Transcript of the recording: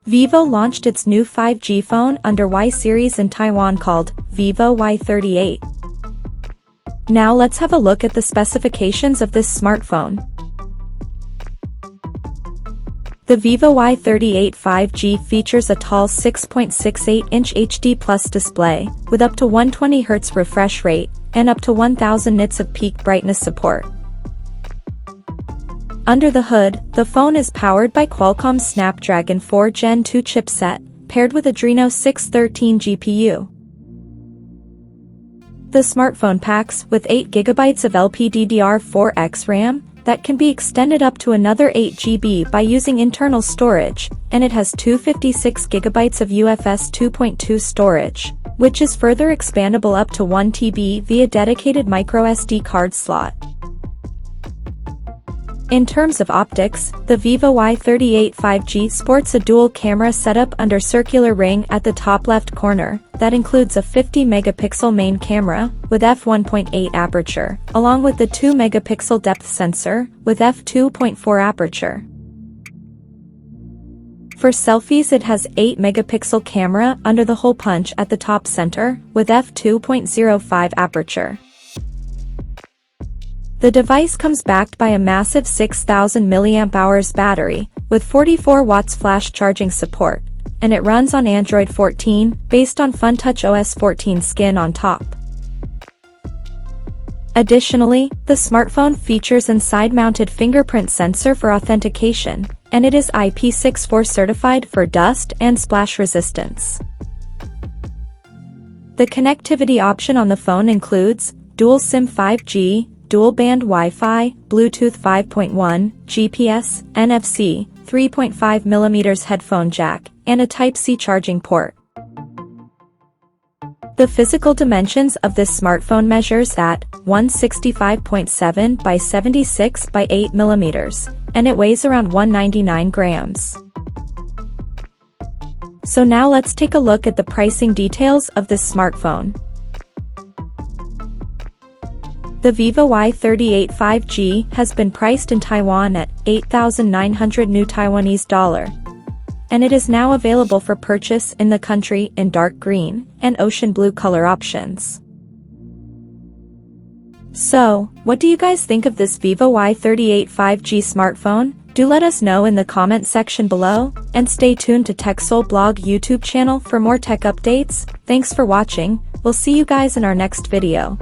Vivo launched its new 5G phone under Y series in Taiwan called Vivo Y38. Now let's have a look at the specifications of this smartphone. The Vivo Y38 5G features a tall 6.68-inch HD Plus display, with up to 120Hz refresh rate, and up to 1000 nits of peak brightness support. Under the hood, the phone is powered by Qualcomm's Snapdragon 4 Gen 2 chipset, paired with Adreno 613 GPU. The smartphone packs with 8GB of LPDDR4X RAM, that can be extended up to another 8GB by using internal storage, and it has 256GB of UFS 2.2 storage, which is further expandable up to 1TB via dedicated microSD card slot. In terms of optics, the Vivo Y38 5G sports a dual camera setup under circular ring at the top left corner, that includes a 50-megapixel main camera, with f1.8 aperture, along with the 2-megapixel depth sensor, with f2.4 aperture. For selfies it has 8-megapixel camera under the hole punch at the top center, with f2.05 aperture. The device comes backed by a massive 6000 mAh battery, with 44 watts flash charging support, and it runs on Android 14, based on FunTouch OS 14 skin on top. Additionally, the smartphone features an side-mounted fingerprint sensor for authentication, and it is IP64 certified for dust and splash resistance. The connectivity option on the phone includes dual SIM 5G, dual-band Wi-Fi, Bluetooth 5.1, GPS, NFC, 3.5mm headphone jack, and a Type-C charging port. The physical dimensions of this smartphone measures at 165.7 by 76 by 8mm, and it weighs around 199 grams. So now let's take a look at the pricing details of this smartphone. The Vivo Y38 5G has been priced in Taiwan at 8,900 new Taiwanese dollar, and it is now available for purchase in the country in dark green and ocean blue color options. So, what do you guys think of this Vivo Y38 5G smartphone? Do let us know in the comment section below, and stay tuned to TechSole Blog YouTube channel for more tech updates. Thanks for watching, we'll see you guys in our next video.